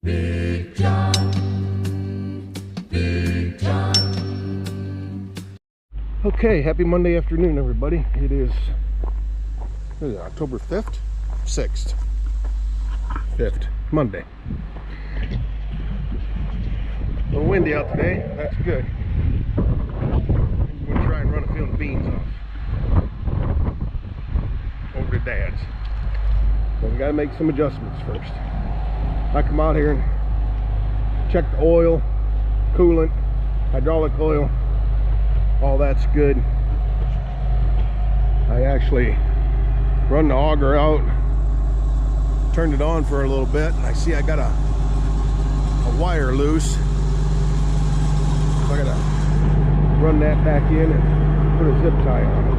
Big John, Big John. Okay, happy Monday afternoon, everybody. It is, what is it, October 5th? 6th. 5th, Monday. A little windy out today, that's good. I'm going to try and run a field of beans off over to Dad's. But we got to make some adjustments first. I come out here and check the oil, coolant, hydraulic oil, all that's good. I actually run the auger out, turned it on for a little bit, and I see I got a wire loose. So I gotta run that back in and put a zip tie on it.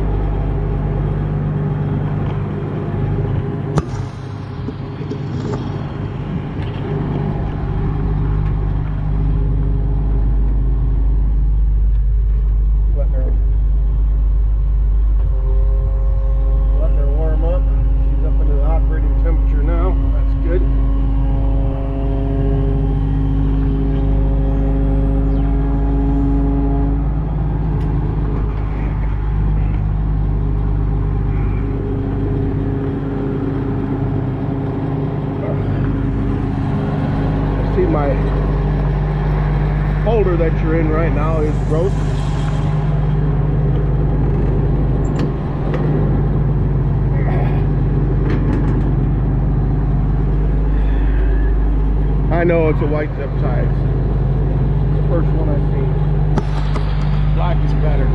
My holder that you're in right now is broke. I know it's a white zip tie. It's the first one I've seen. Black is better.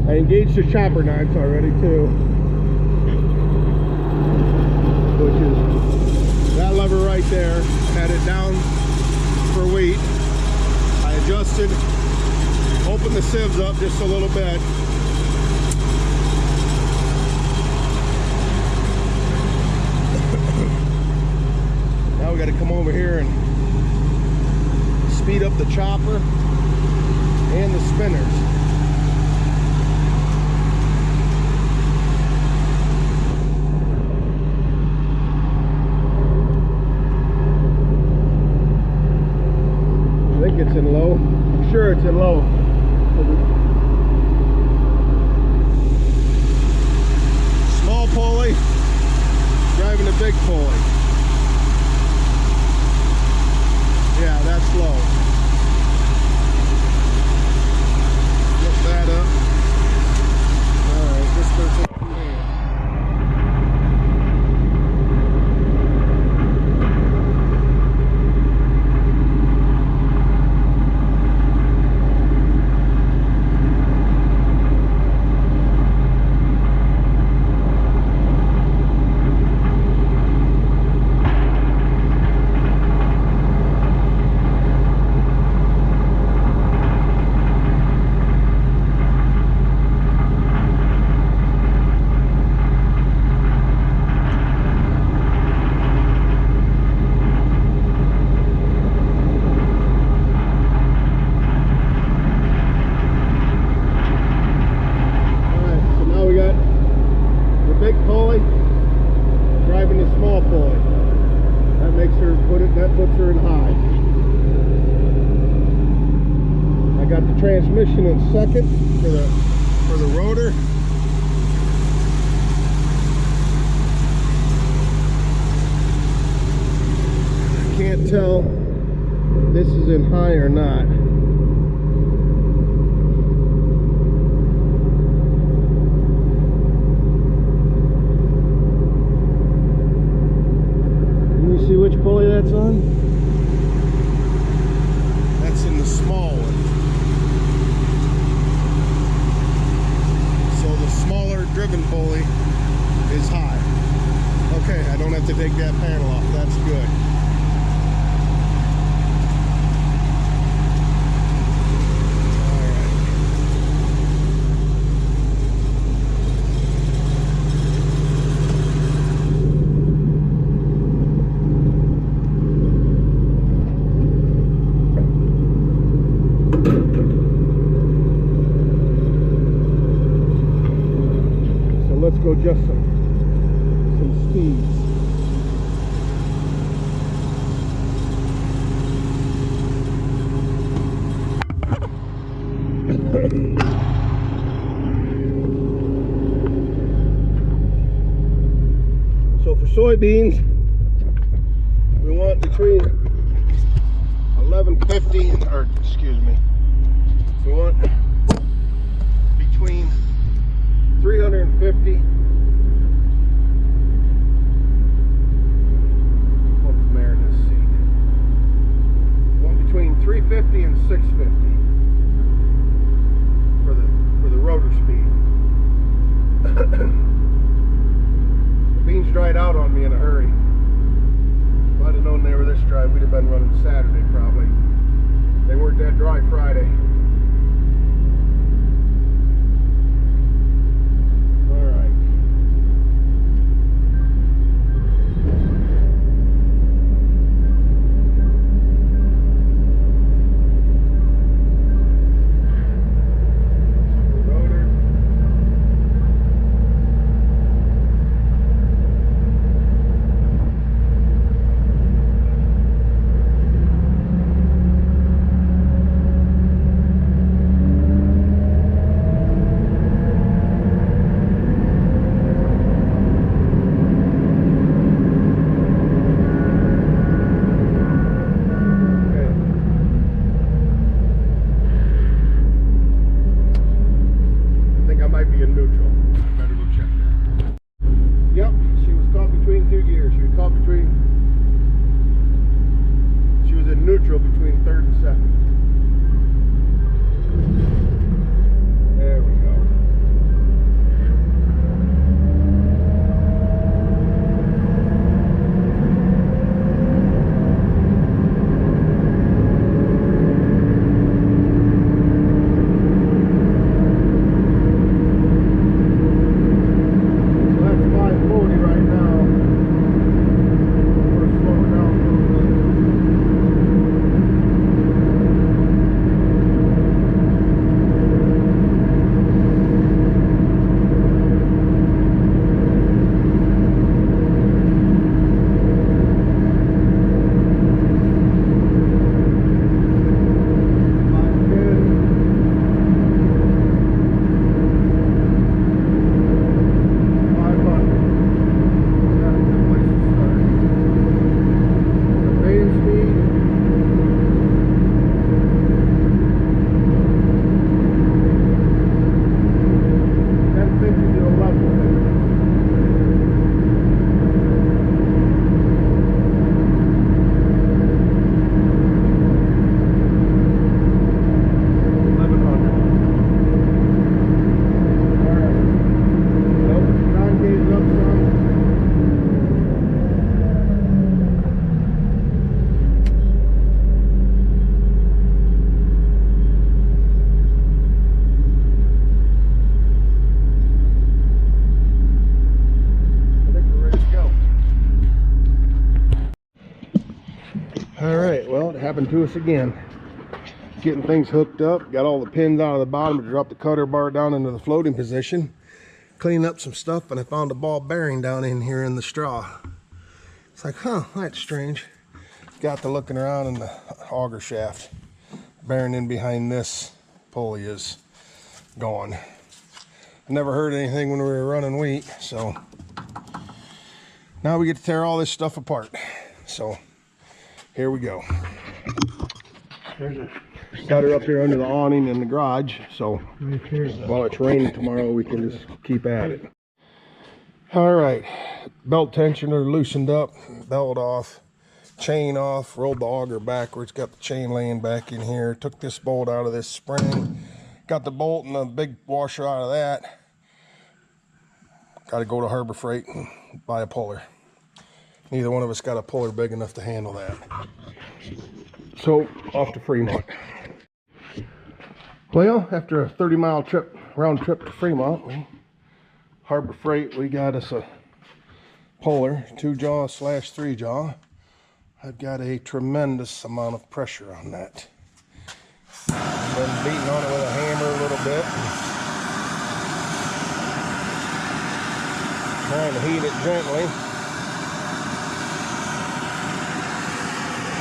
I engaged the chopper knives already too, which is that lever right there. Had it down for weight. I adjusted, opened the sieves up just a little bit. Now we got to come over here and speed up the chopper and the spinners. It's in low. I'm sure it's in low. Small pulley driving a big pulley. Yeah, that's low. Lift that up. Alright, this goes up from there. That puts her in high. I got the transmission in second for the rotor. I can't tell if this is in high or not. Can you see which pulley that's on? That's in the take that panel off. That's good. Let's go just some speeds. So for soybeans, we want between 1150 or excuse me, we want between 350 between 350 and 650 for the rotor speed. The beans dried out on me in a hurry. If I'd have known they were this dry, we'd have been running Saturday probably. They weren't that dry Friday. Neutral between third and second. There we go. So that's 540 right now. We're slowing down a little bit. Alright, well, it happened to us again. Getting things hooked up, got all the pins out of the bottom to drop the cutter bar down into the floating position. Cleaning up some stuff, and I found a ball bearing down in here in the straw. It's like, huh, that's strange. Got to looking around in the auger shaft. Bearing in behind this pulley is gone. I never heard anything when we were running wheat, so now we get to tear all this stuff apart. So here we go. Got her up here under the awning in the garage, so while it's raining tomorrow, we can just keep at it. All right, belt tensioner loosened up, belt off, chain off, rolled the auger backwards, got the chain laying back in here, took this bolt out of this spring, got the bolt and the big washer out of that. Got to go to Harbor Freight and buy a puller. Neither one of us got a puller big enough to handle that. So off to Fremont. Well, after a 30-mile round trip to Fremont, Harbor Freight, we got us a puller, 2-jaw / 3-jaw. I've got a tremendous amount of pressure on that. I've been beating on it with a hammer a little bit, trying to heat it gently.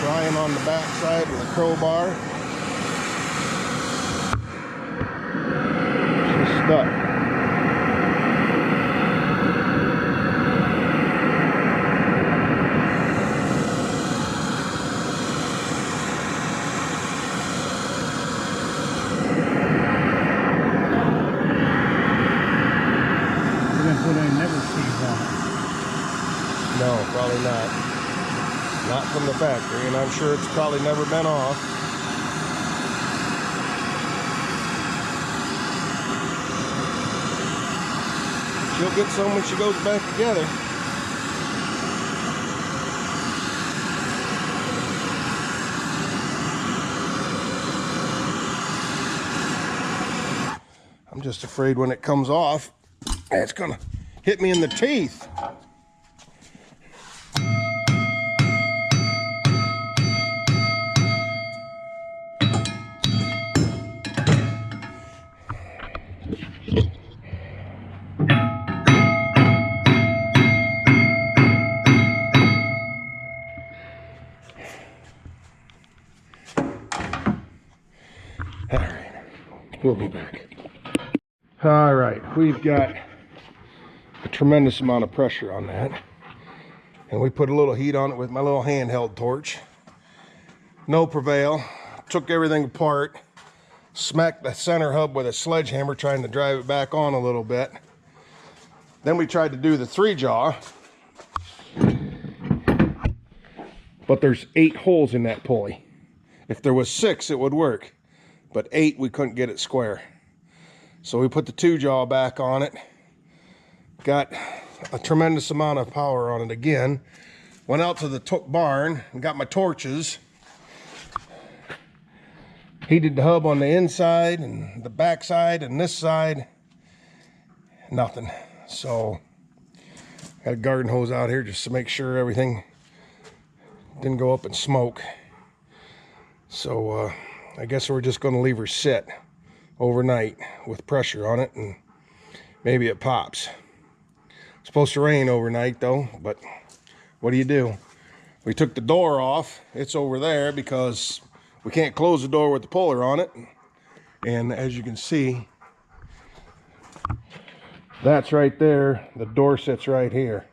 Trying on the back side with a crowbar. She's stuck. No, probably not. Not from the factory, and I'm sure it's probably never been off. She'll get some when she goes back together. I'm just afraid when it comes off, it's gonna hit me in the teeth. All right, we'll be back. All right, we've got a tremendous amount of pressure on that, and we put a little heat on it with my little handheld torch. No prevail. Took everything apart, smacked the center hub with a sledgehammer, trying to drive it back on a little bit. Then we tried to do the 3-jaw, but there's 8 holes in that pulley. If there was 6, it would work, but 8, we couldn't get it square. So we put the 2-jaw back on it, got a tremendous amount of power on it again, went out to the barn and got my torches, heated the hub on the inside and the back side and this side, nothing. So got a garden hose out here just to make sure everything didn't go up in smoke. So I guess we're just going to leave her sit overnight with pressure on it, and maybe it pops. It's supposed to rain overnight though, but what do you do? We took the door off. It's over there because we can't close the door with the puller on it. And as you can see, that's right there. The door sits right here.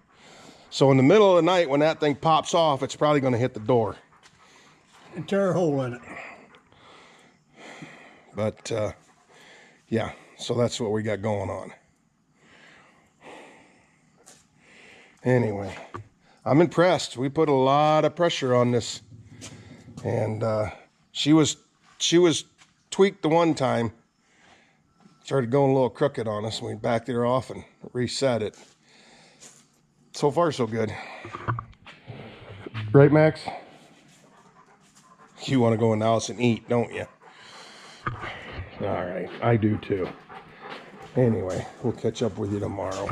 So in the middle of the night when that thing pops off, it's probably going to hit the door and tear a hole in it. But yeah, so that's what we got going on. Anyway, I'm impressed. We put a lot of pressure on this, and she was tweaked the one time. Started going a little crooked on us, and we backed her off and reset it. So far, so good. Right, Max? You want to go in the house and eat, don't you? All right, I do too. Anyway, we'll catch up with you tomorrow.